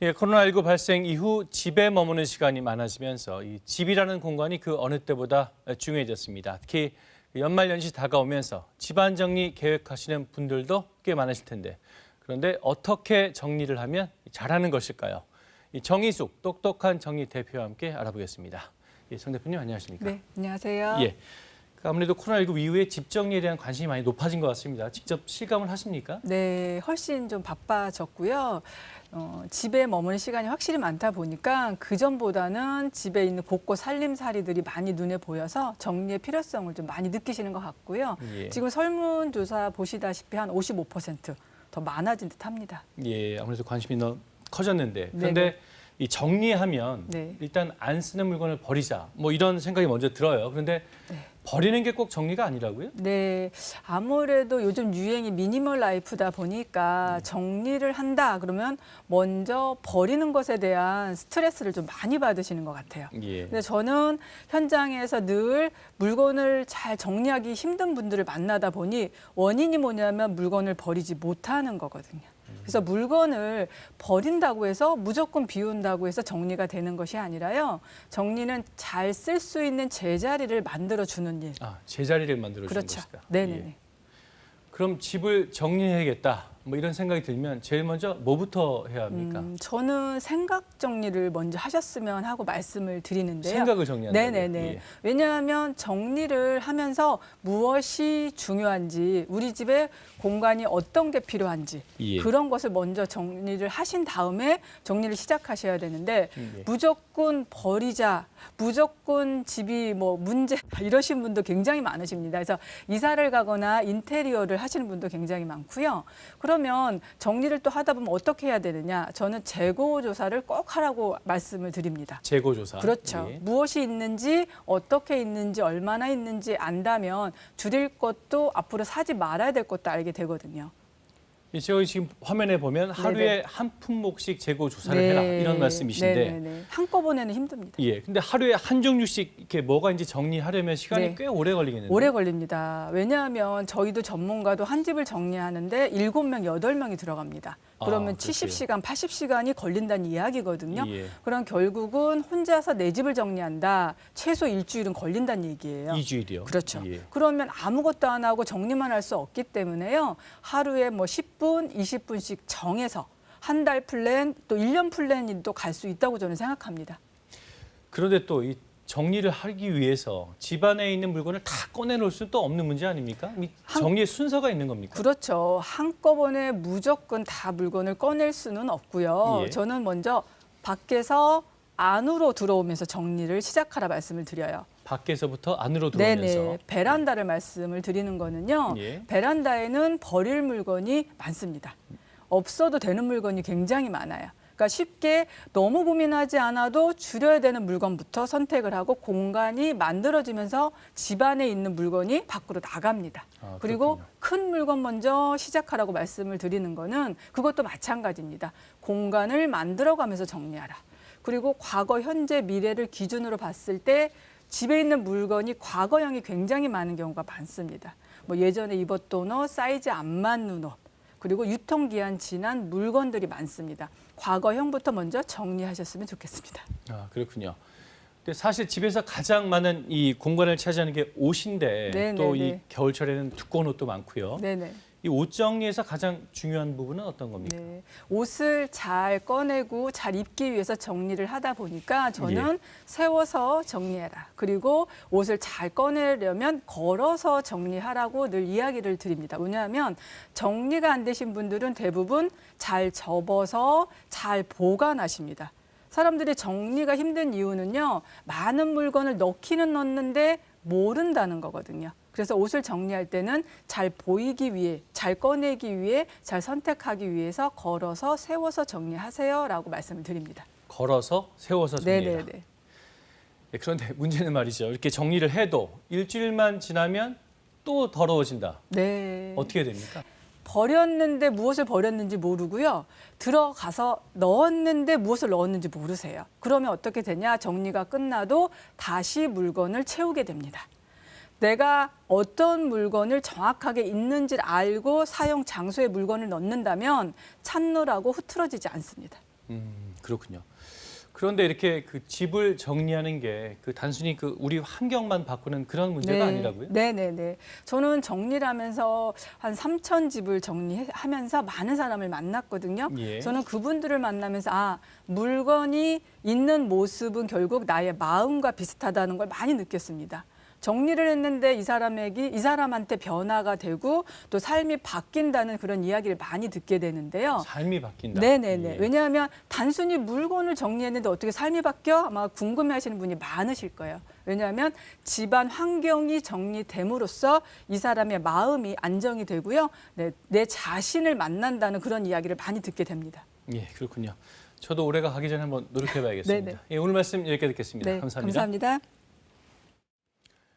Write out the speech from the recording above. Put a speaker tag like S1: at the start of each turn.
S1: 예, 코로나19 발생 이후 집에 머무는 시간이 많아지면서 이 집이라는 공간이 그 어느 때보다 중요해졌습니다. 특히 연말 연시 다가오면서 집안 정리 계획하시는 분들도 꽤 많으실 텐데, 그런데 어떻게 정리를 하면 잘하는 것일까요? 이 정희숙 똑똑한 정리 대표와 함께 알아보겠습니다. 예, 정 대표님 안녕하십니까?
S2: 네, 안녕하세요.
S1: 예. 아무래도 코로나19 이후에 집 정리에 대한 관심이 많이 높아진 것 같습니다. 직접 실감을 하십니까?
S2: 네, 훨씬 좀 바빠졌고요. 집에 머무는 시간이 확실히 많다 보니까 그전보다는 집에 있는 곳곳 살림살이들이 많이 눈에 보여서 정리의 필요성을 좀 많이 느끼시는 것 같고요.
S1: 예.
S2: 지금 설문조사 보시다시피 한 55%더 많아진 듯합니다.
S1: 예, 아무래도 관심이 커졌는데,
S2: 네네.
S1: 그런데 이 정리하면
S2: 네.
S1: 일단 안 쓰는 물건을 버리자, 뭐 이런 생각이 먼저 들어요. 그런데
S2: 네.
S1: 버리는 게 꼭 정리가 아니라고요?
S2: 네, 아무래도 요즘 유행이 미니멀 라이프다 보니까 정리를 한다 그러면 먼저 버리는 것에 대한 스트레스를 좀 많이 받으시는 것 같아요.
S1: 예.
S2: 근데 저는 현장에서 늘 물건을 잘 정리하기 힘든 분들을 만나다 보니 원인이 뭐냐면 물건을 버리지 못하는 거거든요. 그래서 물건을 버린다고 해서 무조건 비운다고 해서 정리가 되는 것이 아니라요. 정리는 잘 쓸 수 있는 제자리를 만들어주는 일.
S1: 아, 제자리를 만들어주는
S2: 그렇죠.
S1: 것이다.
S2: 네네네.
S1: 예. 그럼 집을 정리해야겠다, 뭐 이런 생각이 들면 제일 먼저 뭐부터 해야 합니까?
S2: 저는 생각 정리를 먼저 하셨으면 하고 말씀을 드리는데요.
S1: 생각을 정리한다고요?
S2: 네네네.
S1: 예.
S2: 왜냐하면 정리를 하면서 무엇이 중요한지, 우리 집에 공간이 어떤 게 필요한지
S1: 예.
S2: 그런 것을 먼저 정리를 하신 다음에 정리를 시작하셔야 되는데
S1: 예.
S2: 무조건 버리자, 무조건 집이 뭐 문제 이러신 분도 굉장히 많으십니다. 그래서 이사를 가거나 인테리어를 하시는 분도 굉장히 많고요. 그러면 정리를 또 하다 보면 어떻게 해야 되느냐? 저는 재고 조사를 꼭 하라고 말씀을 드립니다.
S1: 재고 조사.
S2: 그렇죠.
S1: 예.
S2: 무엇이 있는지, 어떻게 있는지, 얼마나 있는지 안다면 줄일 것도 앞으로 사지 말아야 될 것도 알게 되거든요.
S1: 예, 제가 지금 화면에 보면 하루에
S2: 네네.
S1: 한 품목씩 재고 조사를 해라, 이런 말씀이신데.
S2: 네네네. 한꺼번에는 힘듭니다.
S1: 예, 근데 하루에 한 종류씩 이렇게 뭐가 이제 정리하려면 시간이
S2: 네.
S1: 꽤 오래 걸리겠는데.
S2: 오래 걸립니다. 왜냐하면 저희도 전문가도 한 집을 정리하는데 7명, 8명이 들어갑니다. 그러면
S1: 아, 그렇게요?
S2: 70시간, 80시간이 걸린다는 이야기거든요.
S1: 예.
S2: 그럼 결국은 혼자서 내 집을 정리한다. 최소 일주일은 걸린다는 얘기예요.
S1: 2주일이요?
S2: 그렇죠.
S1: 예.
S2: 그러면 아무것도 안 하고 정리만 할 수 없기 때문에요. 하루에 뭐 10분, 20분씩 정해서 한 달 플랜, 또 1년 플랜이 또 갈 수 있다고 저는 생각합니다.
S1: 그런데 또 이 정리를 하기 위해서 집안에 있는 물건을 다 꺼내놓을 수는 또 없는 문제 아닙니까? 이 정리의 순서가 있는 겁니까?
S2: 그렇죠. 한꺼번에 무조건 다 물건을 꺼낼 수는 없고요.
S1: 예.
S2: 저는 먼저 밖에서 안으로 들어오면서 정리를 시작하라 말씀을 드려요.
S1: 밖에서부터 안으로 들어오면서.
S2: 네네. 베란다를 말씀을 드리는 거는요.
S1: 예.
S2: 베란다에는 버릴 물건이 많습니다. 없어도 되는 물건이 굉장히 많아요. 그러니까 쉽게 너무 고민하지 않아도 줄여야 되는 물건부터 선택을 하고 공간이 만들어지면서 집안에 있는 물건이 밖으로 나갑니다.
S1: 아,
S2: 그리고
S1: 그렇군요.
S2: 큰 물건 먼저 시작하라고 말씀을 드리는 거는 그것도 마찬가지입니다. 공간을 만들어가면서 정리하라. 그리고 과거, 현재, 미래를 기준으로 봤을 때 집에 있는 물건이 과거형이 굉장히 많은 경우가 많습니다. 뭐 예전에 입었던 옷, 사이즈 안 맞는 옷, 그리고 유통기한 지난 물건들이 많습니다. 과거형부터 먼저 정리하셨으면 좋겠습니다.
S1: 아, 그렇군요. 근데 사실 집에서 가장 많은 이 공간을 차지하는 게 옷인데,
S2: 네,
S1: 또
S2: 네,
S1: 이
S2: 네.
S1: 겨울철에는 두꺼운 옷도 많고요.
S2: 네네.
S1: 이 옷 정리에서 가장 중요한 부분은 어떤 겁니까?
S2: 네. 옷을 잘 꺼내고 잘 입기 위해서 정리를 하다 보니까 저는
S1: 예.
S2: 세워서 정리해라. 그리고 옷을 잘 꺼내려면 걸어서 정리하라고 늘 이야기를 드립니다. 왜냐하면 정리가 안 되신 분들은 대부분 잘 접어서 잘 보관하십니다. 사람들이 정리가 힘든 이유는요. 많은 물건을 넣기는 넣는데 모른다는 거거든요. 그래서 옷을 정리할 때는 잘 보이기 위해, 잘 꺼내기 위해, 잘 선택하기 위해서 걸어서 세워서 정리하세요라고 말씀을 드립니다.
S1: 걸어서 세워서 정리해라.
S2: 네네네.
S1: 예, 그런데 문제는 말이죠. 이렇게 정리를 해도 일주일만 지나면 또 더러워진다.
S2: 네.
S1: 어떻게 됩니까?
S2: 버렸는데 무엇을 버렸는지 모르고요. 들어가서 넣었는데 무엇을 넣었는지 모르세요. 그러면 어떻게 되냐? 정리가 끝나도 다시 물건을 채우게 됩니다. 내가 어떤 물건을 정확하게 있는지를 알고 사용 장소에 물건을 넣는다면 찾느라고 흐트러지지 않습니다.
S1: 그렇군요. 그런데 이렇게 그 집을 정리하는 게 그 단순히 그 우리 환경만 바꾸는 그런 문제가 아니라고요?
S2: 네네네. 저는 정리를 하면서 한 3천 집을 정리하면서 많은 사람을 만났거든요.
S1: 예.
S2: 저는 그분들을 만나면서 물건이 있는 모습은 결국 나의 마음과 비슷하다는 걸 많이 느꼈습니다. 정리를 했는데 이 사람한테 변화가 되고 또 삶이 바뀐다는 그런 이야기를 많이 듣게 되는데요.
S1: 삶이 바뀐다.
S2: 네네네.
S1: 예.
S2: 왜냐하면 단순히 물건을 정리했는데 어떻게 삶이 바뀌어? 아마 궁금해하시는 분이 많으실 거예요. 왜냐하면 집안 환경이 정리됨으로써 이 사람의 마음이 안정이 되고요. 내 자신을 만난다는 그런 이야기를 많이 듣게 됩니다.
S1: 예, 그렇군요. 저도 올해가 가기 전에 한번 노력해봐야겠습니다.
S2: 네네.
S1: 예, 오늘 말씀 여기까지 듣겠습니다.
S2: 네,
S1: 감사합니다.
S2: 감사합니다.